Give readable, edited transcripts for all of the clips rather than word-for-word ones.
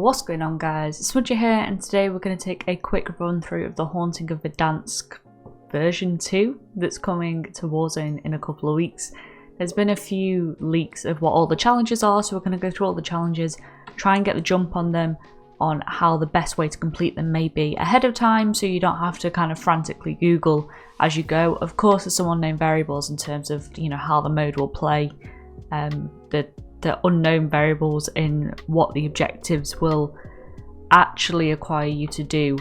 What's going on, guys? It's Smudger here, and today we're going to take a quick run through of the Haunting of Verdansk version 2 that's coming to Warzone in a couple of weeks. There's been a few leaks of what all the challenges are, so we're going to go through all the challenges, try and get the jump on them, on how the best way to complete them may be ahead of time, so you don't have to kind of frantically Google as you go. Of course, there's some unknown variables in terms of, you know, how the mode will play, the unknown variables in what the objectives will actually require you to do,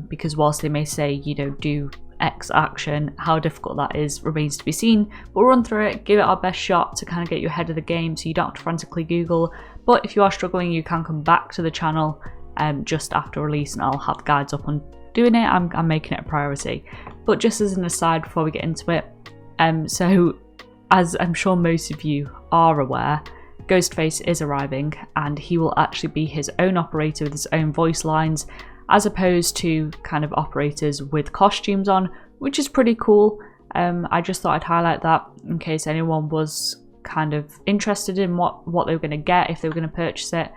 because whilst they may say, you know, do X action, how difficult that is remains to be seen. We'll run through it, give it our best shot to kind of get you ahead of the game so you don't have to frantically Google. But if you are struggling, you can come back to the channel just after release, and I'll have guides up on doing it. I'm making it a priority. But just as an aside before we get into it, so as I'm sure most of you are aware, Ghostface is arriving, and he will actually be his own operator with his own voice lines, as opposed to kind of operators with costumes on, which is pretty cool. I just thought I'd highlight that in case anyone was kind of interested in what they were going to get if they were going to purchase it.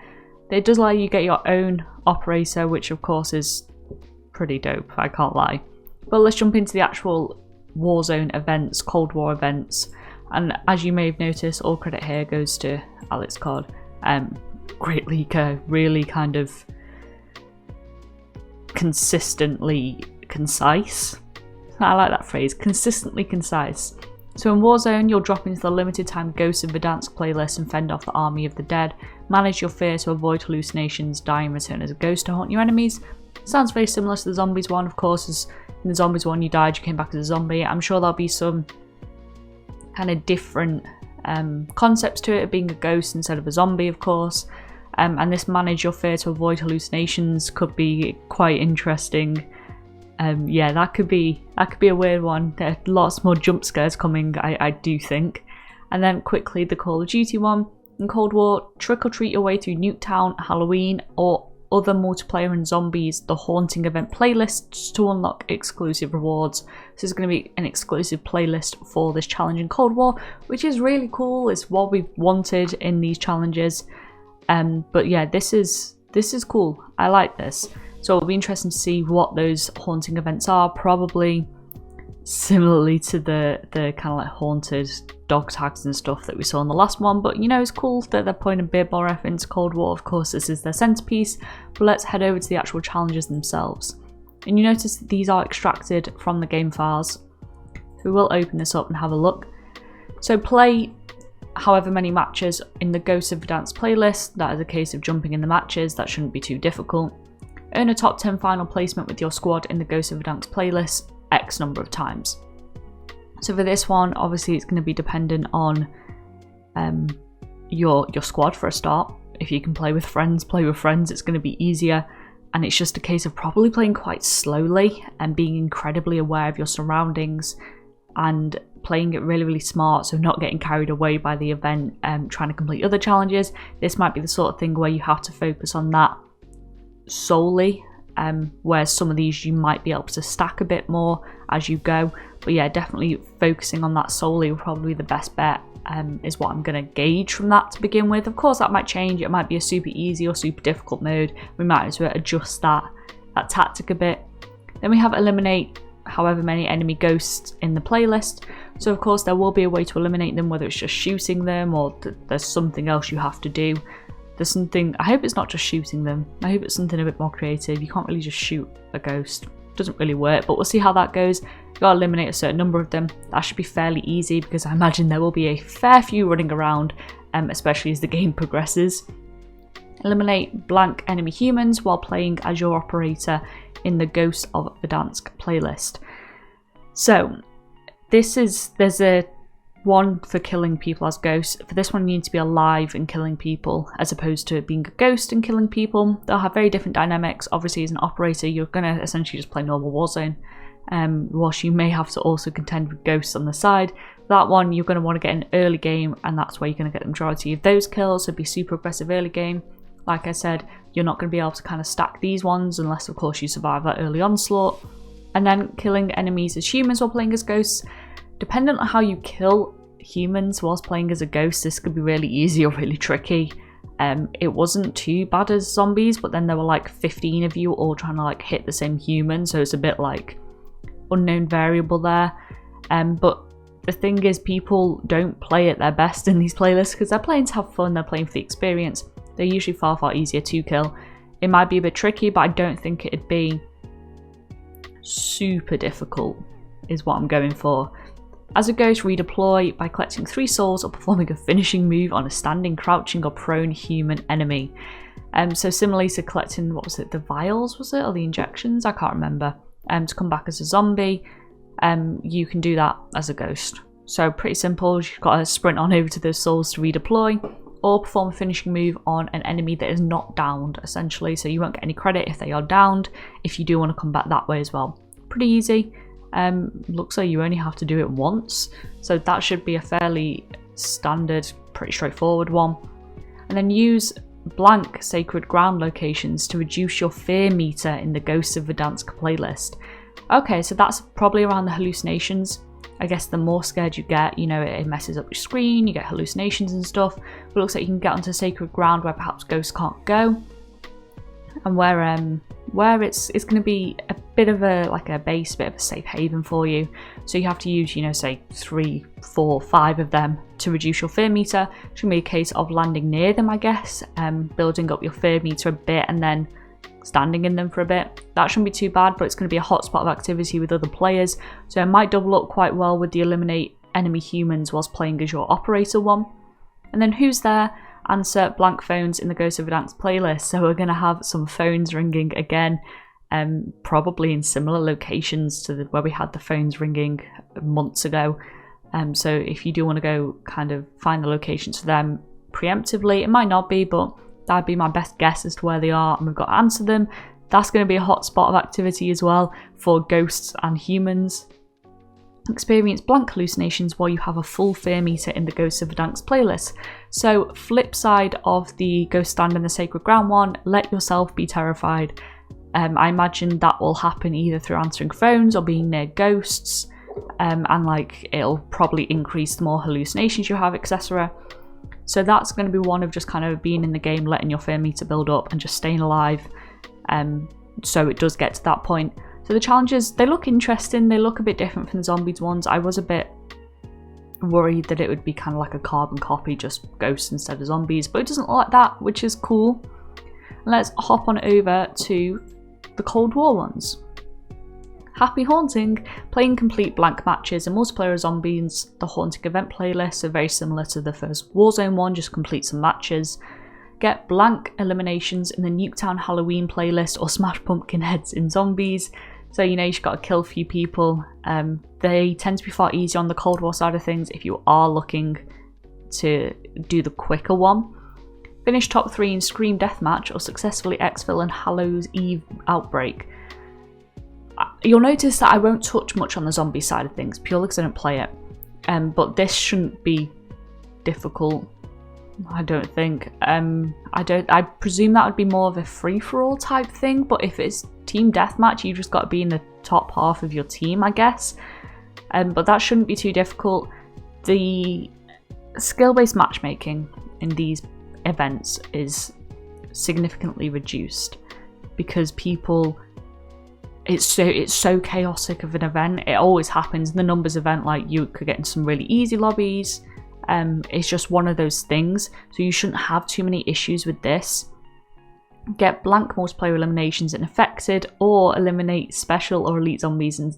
It does allow you to get your own operator, which of course is pretty dope, I can't lie. But let's jump into the actual Warzone events, Cold War events. And as you may have noticed, all credit here goes to Alex Cod. Great leaker, really kind of consistently concise. I like that phrase, consistently concise. So in Warzone, you'll drop into the limited time Ghosts of Verdansk playlist and fend off the army of the dead. Manage your fear to avoid hallucinations, die and return as a ghost to haunt your enemies. Sounds very similar to the zombies one, of course, as in the zombies one you died, you came back as a zombie. I'm sure there'll be some kind of different concepts to it, being a ghost instead of a zombie, of course. And this manage your fear to avoid hallucinations could be quite interesting. Yeah, that could be a weird one. There are lots more jump scares coming, I do think. And then quickly, the Call of Duty one. In Cold War, trick or treat your way through Nuketown, Halloween, or other multiplayer and zombies, the Haunting event playlists to unlock exclusive rewards. So there's going to be an exclusive playlist for this challenge in Cold War, which is really cool. It's what we've wanted in these challenges. But yeah, this is cool. I like this. So it'll be interesting to see what those haunting events are. Probably similarly to the kind of like haunted dog tags and stuff that we saw in the last one. But you know, it's cool that they're putting a bit more effort into Cold War. Of course, this is their centerpiece. But let's head over to the actual challenges themselves. And you notice that these are extracted from the game files. We will open this up and have a look. So play however many matches in the Ghosts of Verdansk playlist. That is a case of jumping in the matches. That shouldn't be too difficult. Earn a top 10 final placement with your squad in the Ghosts of Verdansk playlist X number of times. So for this one, obviously it's going to be dependent on your squad for a start. If you can play with friends, it's going to be easier. And it's just a case of probably playing quite slowly and being incredibly aware of your surroundings and playing it really, really smart, so not getting carried away by the event trying to complete other challenges. This might be the sort of thing where you have to focus on that solely, whereas some of these you might be able to stack a bit more as you go. But yeah, definitely focusing on that solely will probably be the best bet, is what I'm going to gauge from that to begin with. Of course, that might change. It might be a super easy or super difficult mode. We might as well adjust that tactic a bit. Then we have eliminate however many enemy ghosts in the playlist. So of course there will be a way to eliminate them, whether it's just shooting them or there's something else you have to do. There's something, I hope it's not just shooting them. I hope it's something a bit more creative. You can't really just shoot a ghost. It doesn't really work, but we'll see how that goes. You've got to eliminate a certain number of them. That should be fairly easy because I imagine there will be a fair few running around, especially as the game progresses. Eliminate blank enemy humans while playing as your operator in the Ghosts of Verdansk playlist. So there's a one for killing people as ghosts. For this one, you need to be alive and killing people as opposed to being a ghost and killing people. They'll have very different dynamics. Obviously, as an operator, you're going to essentially just play normal Warzone, whilst you may have to also contend with ghosts on the side. That one, you're going to want to get an early game, and that's where you're going to get the majority of those kills, so be super aggressive early game. Like I said, you're not going to be able to kind of stack these ones unless, of course, you survive that early onslaught. And then killing enemies as humans while playing as ghosts. Depending on how you kill humans whilst playing as a ghost, this could be really easy or really tricky. It wasn't too bad as zombies, but then there were like 15 of you all trying to like hit the same human, so it's a bit like unknown variable there. But the thing is, people don't play at their best in these playlists because they're playing to have fun, they're playing for the experience. They're usually far easier to kill. It might be a bit tricky, but I don't think it'd be super difficult is what I'm going for. As a ghost, redeploy by collecting 3 souls or performing a finishing move on a standing, crouching or prone human enemy. So similarly to collecting, what was it, the vials was it, or the injections? I can't remember. To come back as a zombie, you can do that as a ghost. So pretty simple, you've got to sprint on over to those souls to redeploy, or perform a finishing move on an enemy that is not downed, essentially. So you won't get any credit if they are downed, if you do want to come back that way as well. Pretty easy. Looks like you only have to do it once, so that should be a fairly standard, pretty straightforward one. And then use blank sacred ground locations to reduce your fear meter in the Ghosts of Verdansk playlist. Okay, so that's probably around the hallucinations. I guess the more scared you get, you know, it messes up your screen, you get hallucinations and stuff. But it looks like you can get onto sacred ground where perhaps ghosts can't go, and where it's going to be a bit of a base, bit of a safe haven for you. So you have to use, you know, say 3, 4, 5 of them to reduce your fear meter. It's going to be a case of landing near them, I guess, building up your fear meter a bit and then standing in them for a bit. That shouldn't be too bad, but it's going to be a hotspot of activity with other players, so it might double up quite well with the eliminate enemy humans whilst playing as your operator one. And then who's there? Answer blank phones in the Ghosts of Verdansk playlist. So we're going to have some phones ringing again, probably in similar locations to where we had the phones ringing months ago. So if you do want to go kind of find the locations for them preemptively, it might not be, but that'd be my best guess as to where they are, and we've got to answer them. That's going to be a hot spot of activity as well for ghosts and humans. Experience blank hallucinations while you have a full fear meter in the Ghosts of Verdansk playlist. So flip side of the Ghost Stand in the Sacred Ground one, let yourself be terrified. I imagine that will happen either through answering phones or being near ghosts, and like it'll probably increase the more hallucinations you have, etc. So that's going to be one of just kind of being in the game, letting your fear meter build up and just staying alive. So it does get to that point. So the challenges, they look interesting, they look a bit different from the zombies ones. I was a bit worried that it would be kind of like a carbon copy, just ghosts instead of zombies, but it doesn't look like that, which is cool. Let's hop on over to the Cold War ones. Happy Haunting, playing complete blank matches and multiplayer zombies, the Haunting event playlist, so very similar to the first Warzone one, just complete some matches. Get blank eliminations in the Nuketown Halloween playlist or smash pumpkin heads in zombies. So you know you've got to kill a few people. They tend to be far easier on the Cold War side of things if you are looking to do the quicker one. Finish top 3 in Scream Deathmatch or successfully exfil and Hallows Eve Outbreak. You'll notice that I won't touch much on the zombie side of things purely because I don't play it. But this shouldn't be difficult, I don't think. I presume that would be more of a free-for-all type thing, but if it's team deathmatch, you just got to be in the top half of your team, I guess. But that shouldn't be too difficult. The skill-based matchmaking in these events is significantly reduced because people, it's so chaotic of an event. It always happens in the numbers event, like you could get in some really easy lobbies. It's just one of those things, so you shouldn't have too many issues with this. Get blank multiplayer eliminations in Affected, or eliminate special or elite zombies and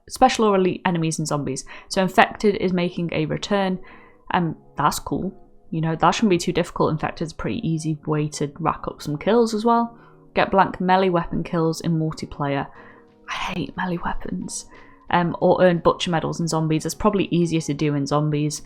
special or elite enemies and zombies. So Infected is making a return, and that's cool. You know, that shouldn't be too difficult. Infected's a pretty easy way to rack up some kills as well. Get blank melee weapon kills in multiplayer. I hate melee weapons. Or earn butcher medals in zombies. It's probably easier to do in zombies.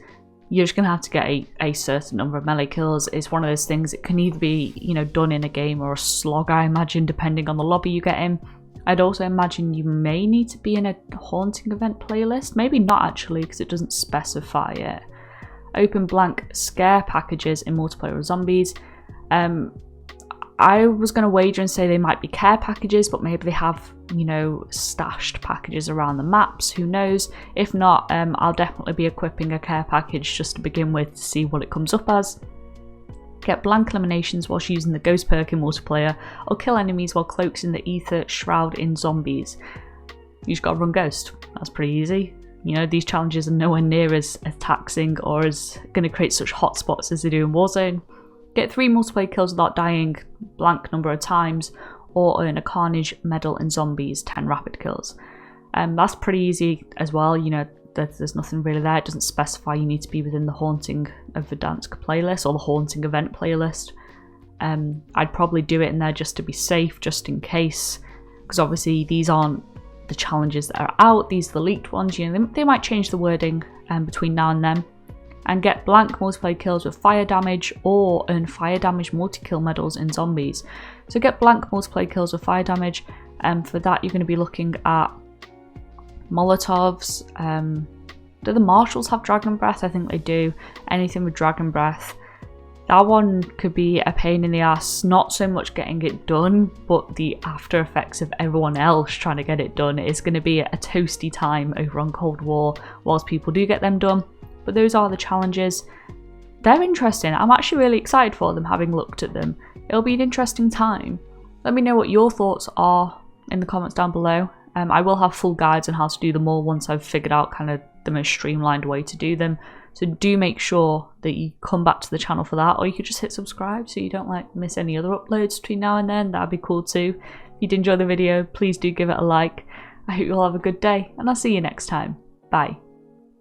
You're just going to have to get a certain number of melee kills. It's one of those things, it can either be, you know, done in a game or a slog, I imagine, depending on the lobby you get in. I'd also imagine you may need to be in a Haunting event playlist. Maybe not actually, because it doesn't specify it. Open blank scare packages in multiplayer of zombies. I was going to wager and say they might be care packages, but maybe they have, you know, stashed packages around the maps, who knows. If not, I'll definitely be equipping a care package just to begin with to see what it comes up as. Get blank eliminations whilst using the ghost perk in multiplayer, or kill enemies while cloaks in the ether shroud in zombies. You just gotta run ghost. That's pretty easy. You know, these challenges are nowhere near as taxing or as going to create such hotspots as they do in Warzone. Get 3 multiplayer kills without dying blank number of times, or earn a Carnage medal in zombies, 10 rapid kills. That's pretty easy as well. You know, there's nothing really there. It doesn't specify you need to be within the Haunting of Verdansk playlist or the Haunting event playlist. I'd probably do it in there just to be safe, just in case, because obviously these aren't the challenges that are out. These are the leaked ones. You know, they might change the wording between now and then. And get blank multiplayer kills with fire damage, or earn fire damage multi-kill medals in zombies. So get blank multiplayer kills with fire damage, and for that you're going to be looking at Molotovs. Do the Marshals have Dragon Breath? I think they do. Anything with Dragon Breath. That one could be a pain in the ass, not so much getting it done, but the after effects of everyone else trying to get it done is going to be a toasty time over on Cold War whilst people do get them done. But those are the challenges. They're interesting. I'm actually really excited for them, having looked at them. It'll be an interesting time. Let me know what your thoughts are in the comments down below. I will have full guides on how to do them all once I've figured out kind of the most streamlined way to do them. So do make sure that you come back to the channel for that, or you could just hit subscribe so you don't miss any other uploads between now and then. That'd be cool too. If you did enjoy the video, please do give it a like. I hope you all have a good day, and I'll see you next time. Bye.